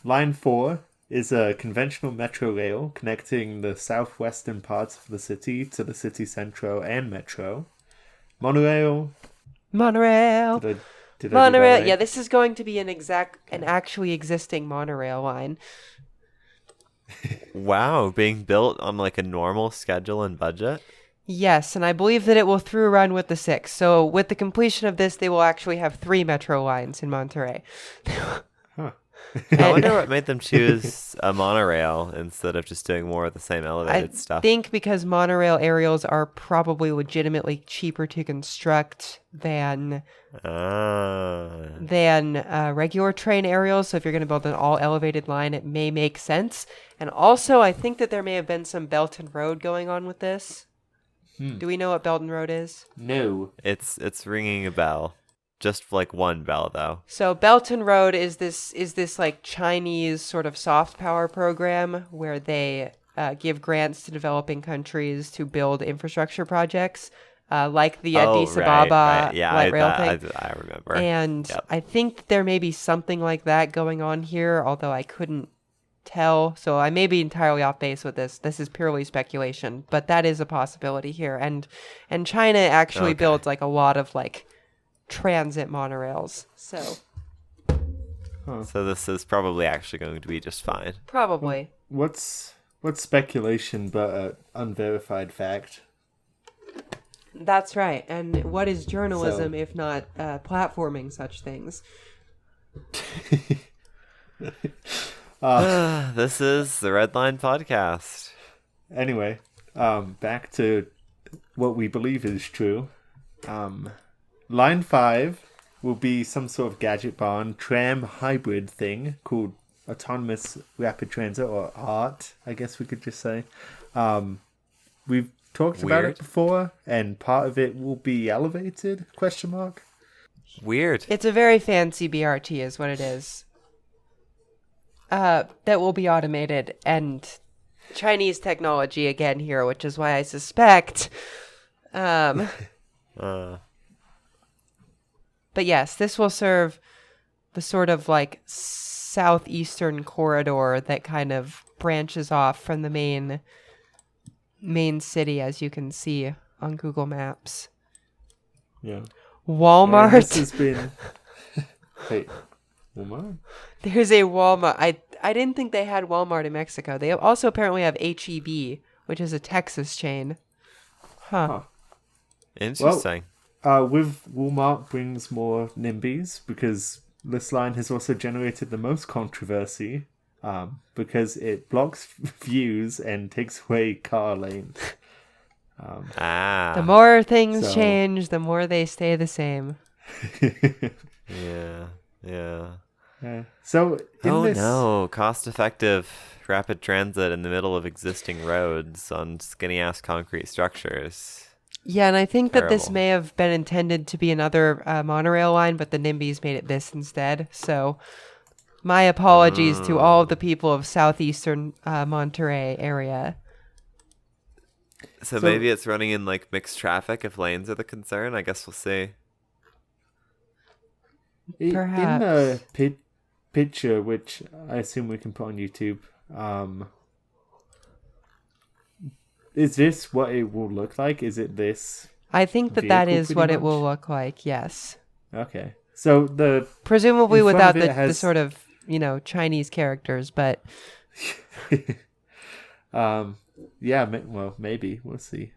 line 4 is a conventional metro rail connecting the southwestern parts of the city to the city centro and metro. Monorail. Monorail. Did I do that Monorail. right? Yeah, this is going to be an actually existing monorail line. Wow, being built on like a normal schedule and budget? Yes, and I believe that it will through run with the 6. So with the completion of this, they will actually have 3 metro lines in Monterey. Huh. I wonder what made them choose a monorail instead of just doing more of the same elevated I stuff. think because monorail aerials are probably legitimately cheaper to construct than regular train aerials. So if you're going to build an all elevated line, it may make sense. And also, I think that there may have been some Belt and Road going on with this. Do we know what Belt and Road is? No. It's ringing a bell. Just like one bell though. So Belt and Road is this like Chinese sort of soft power program where they give grants to developing countries to build infrastructure projects, like the Addis Ababa Yeah, light rail thing. I remember. And Yep. I think there may be something like that going on here, although I couldn't tell. So I may be entirely off base with this. This is purely speculation, but that is a possibility here. And China actually Okay. builds like a lot of like transit monorails. So So this is probably actually going to be just fine. probably. What's speculation but an unverified fact? That's right. And what is journalism So- if not platforming such things? This is the Red Line Podcast. Anyway, back to what we believe is true. Line 5 will be some sort of gadget barn tram hybrid thing called Autonomous Rapid Transit, or ART, I guess we could just say. We've talked about Weird. it before, and part of it will be elevated, question mark. Weird. It's a very fancy BRT is what it is. That will be automated, and Chinese technology again here, which is why I suspect. Uh, But yes, this will serve the sort of like southeastern corridor that kind of branches off from the main city, as you can see on Google Maps. Yeah. Walmart. This has been... Wait, Walmart? There's a Walmart. I didn't think they had Walmart in Mexico. They also apparently have HEB, which is a Texas chain. Huh. interesting. With Walmart brings more NIMBYs, because this line has also generated the most controversy, because it blocks views and takes away car lanes. The more things So- change, the more they stay the same. Yeah. So in Oh this, no, cost-effective rapid transit in the middle of existing roads on skinny-ass concrete structures. Yeah, and I think that this Terrible. may have been intended to be another monorail line, but the NIMBYs made it this instead. So my apologies to all of the people of southeastern Monterey area. So So- maybe it's running in like mixed traffic if lanes are the concern. I guess we'll see. in the Perhaps. picture, which I assume we can put on YouTube, is this what it will look like? Is it this? I think that Vehicle, is what pretty it will much? look like, yes. Okay. So the Presumably In front without of it the has- sort of, Chinese characters, but yeah, well, maybe we'll see.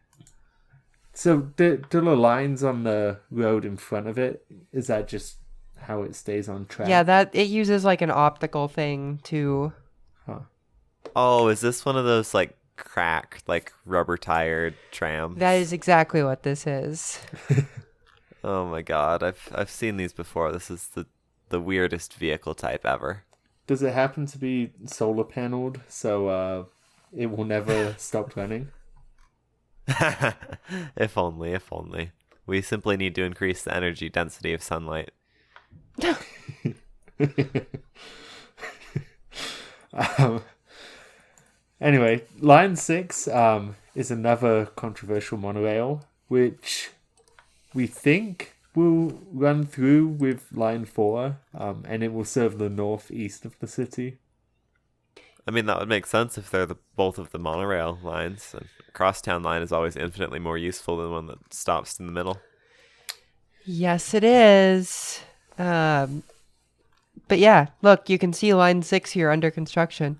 So the lines on the road in front of it, is that just how it stays on track? yeah, that it uses like an optical thing to... Oh, is this one of those like cracked, like rubber tired trams? That is exactly what this is. Oh my god, I've seen these before. This is the weirdest vehicle type ever. Does it happen to be solar paneled so it will never stop running? If only. We simply need to increase the energy density of sunlight. Anyway, Line 6 is another controversial monorail, which we think will run through with Line 4, and it will serve the northeast of the city. I mean, that would make sense if they're both of the monorail lines. And crosstown line is always infinitely more useful than one that stops in the middle. Yes, it is. But yeah, look, you can see line 6 here under construction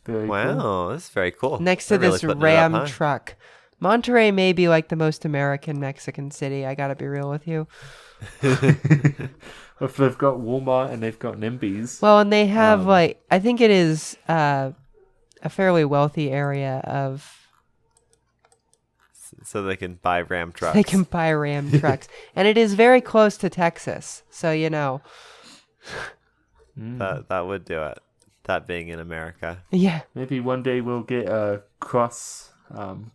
Very cool. Wow, that's very cool. next to They're really this putting it up Ram high. truck. Monterey may be like the most American Mexican city. I gotta be real with you. If they've got Walmart and they've got NIMBYs. Well, and they have I think it is a fairly wealthy area of. So they can buy Ram trucks. They can buy Ram trucks, and it is very close to Texas. So That would do it. That being in America. yeah. Maybe one day we'll get a cross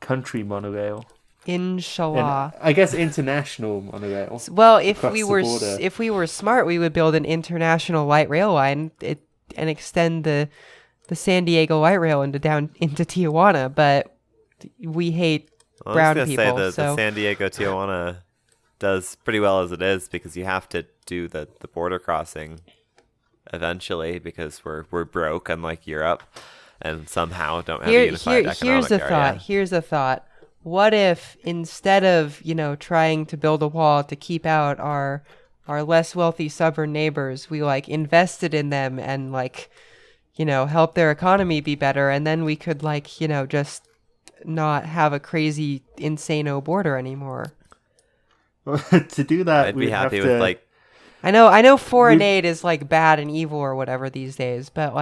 country monorail. Inshallah. And I guess international monorail. Well, if across we the were border. if we were smart, we would build an international light rail line and extend the San Diego light rail into Tijuana. But we hate Well, brown I was people. gonna say the So San Diego Tijuana does pretty well as it is because you have to do the border crossing eventually because we're broke unlike Europe and somehow don't have a unified economic here's a area. thought. Here's a thought. What if instead of trying to build a wall to keep out our less wealthy suburban neighbors, we invested in them and help their economy be better, and then we could just not have a crazy insano border anymore. To do that, I'd we'd be happy have with to, I know foreign aid is bad and evil or whatever these days, but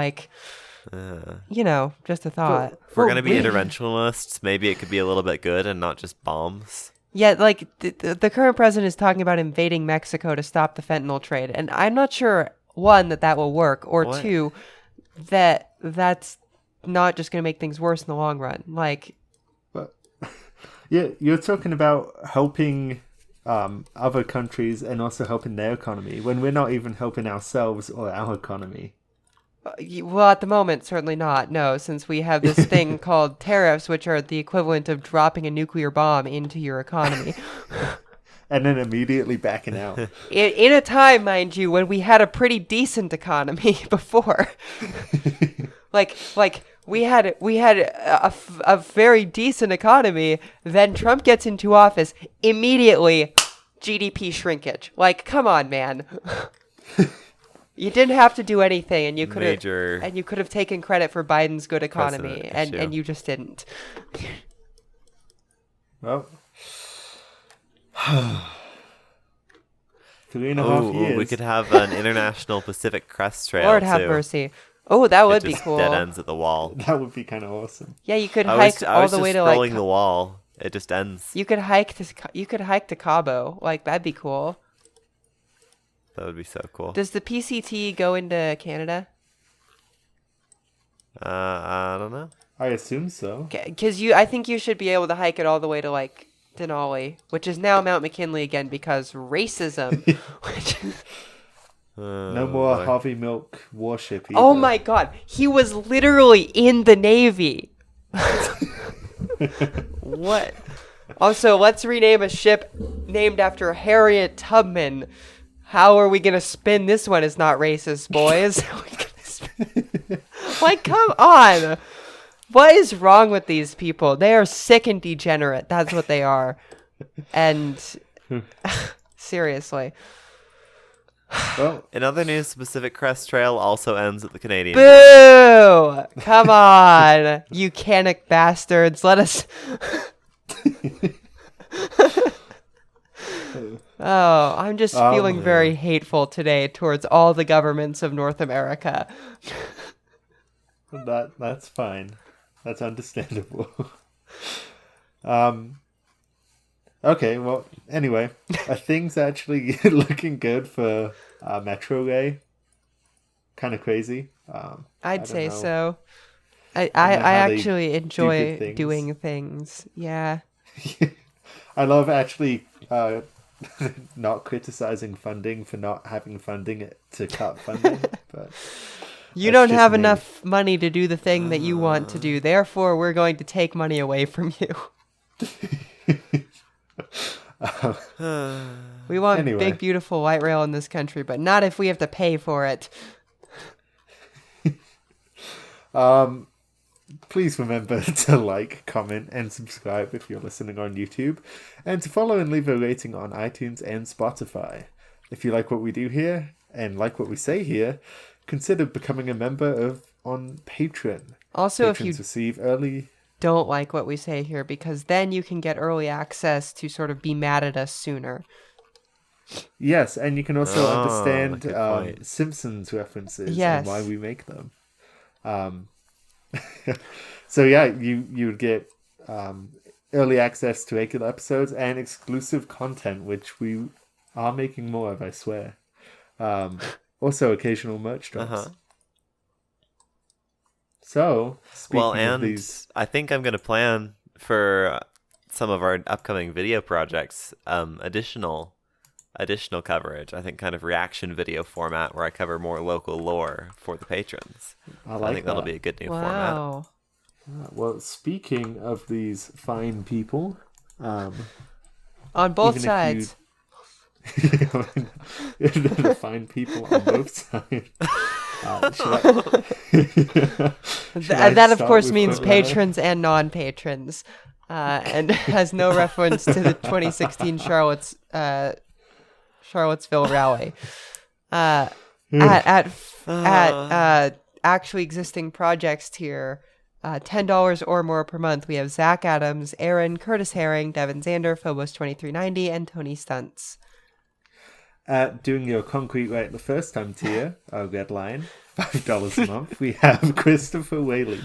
just a thought. if we're Well, gonna be we- interventionists, maybe it could be a little bit good and not just bombs. Yeah, the current president is talking about invading Mexico to stop the fentanyl trade, and I'm not sure, one, that will work, or What? two, that's not just going to make things worse in the long run. Yeah, you're talking about helping other countries and also helping their economy when we're not even helping ourselves or our economy. Well, at the moment, certainly not. No, since we have this thing called tariffs, which are the equivalent of dropping a nuclear bomb into your economy. And then immediately backing out. In a time, mind you, when we had a pretty decent economy before. We had a very decent economy. Then Trump gets into office, immediately GDP shrinkage. Come on, man. You didn't have to do anything, and you could have taken credit for Biden's good economy, Precedent issue. and you just didn't. Well, 3.5 years. We could have an international Pacific Crest Trail Lord have too. mercy. Oh, that would It be just cool. dead ends at the wall. That would be kind of awesome. Yeah, you could I hike was all the just way to scrolling like. the wall. It just ends. You could hike to Cabo. Like that'd be cool. That would be so cool. Does the PCT go into Canada? I don't know. I assume so. Because I think you should be able to hike it all the way to like Denali, which is now Mount McKinley again because racism. Which is, No more boy. Harvey Milk warship either. oh my God, he was literally in the Navy. What? Also, let's rename a ship named after Harriet Tubman. How are we gonna spin this one as not racist, boys? Like, come on. What is wrong with these people? They are sick and degenerate. That's what they are. And seriously. Well, In other news, the Pacific Crest Trail also ends at the Canadian. Boo! Come on, you canic bastards. Let us. Oh, I'm just feeling very hateful today towards all the governments of North America. that's fine. That's understandable. Okay, well, anyway, are things actually looking good for Metrorrey? Kind of crazy. I'd say know. so. I how they actually do enjoy good things. doing things. Yeah. I love actually not criticizing funding for not having funding to cut funding, but You that's don't just have me. enough money to do the thing that you want to do. Therefore, we're going to take money away from you. We want Anyway. big, beautiful light rail in this country, but not if we have to pay for it. Please remember to like, comment, and subscribe if you're listening on YouTube, and to follow and leave a rating on iTunes and Spotify. If you like what we do here and like what we say here, consider becoming a member on Patreon. Also, if Patrons you receive early. don't like what we say here, because then you can get early access to sort of be mad at us sooner. Yes, and you can also good understand point. Simpsons references Yes. and why we make them. So yeah, you would get early access to regular episodes and exclusive content, which we are making more of, I swear. Also, occasional merch drops. Uh-huh. So, speaking Well, of and these, I think I'm going to plan for some of our upcoming video projects additional coverage. I think kind of reaction video format where I cover more local lore for the patrons. I think that'll be a good new format. Wow. well, speaking of these fine people, On both even if you- sides. the fine people on both sides. That of course means patrons and non-patrons, and has no reference to the 2016 Charlottesville rally. At actually existing projects tier, $10 or more per month, we have Zach Adams, Aaron, Curtis Herring, Devin Zander, Phobos 2390, and Tony Stunts. At doing your concrete right the first time tier, our red line, $5 a month, we have Christopher Whaley,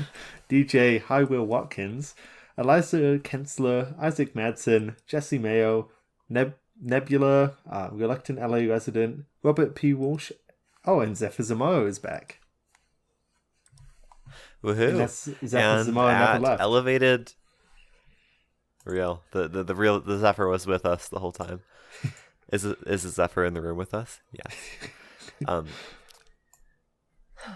DJ High Will Watkins, Eliza Kensler, Isaac Madsen, Jesse Mayo, Nebula, Reluctant LA Resident, Robert P. Walsh, and Zephyr Zamora is back. Woohoo! Unless Zephyr And Zamora never at left. Elevated, the Zephyr was with us the whole time. Is the Zephyr in the room with us? Yes.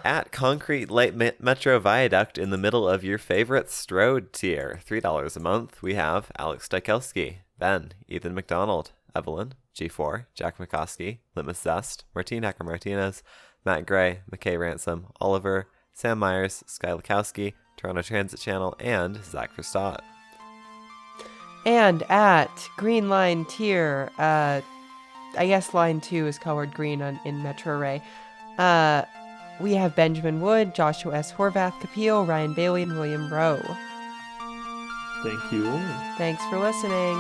At Concrete Light Metro Viaduct in the middle of your favorite Strode tier, $3 a month, we have Alex Dykelski, Ben, Ethan McDonald, Evelyn, G4, Jack McCoskey, Litmus Zest, Martine Hacker Martinez, Matt Gray, McKay Ransom, Oliver, Sam Myers, Sky Lukowski, Toronto Transit Channel, and Zach Verstott. And at Green Line tier, I guess line 2 is colored green in Metrorrey. We have Benjamin Wood, Joshua S. Horvath Capil, Ryan Bailey, and William Rowe. Thank you all. Thanks for listening.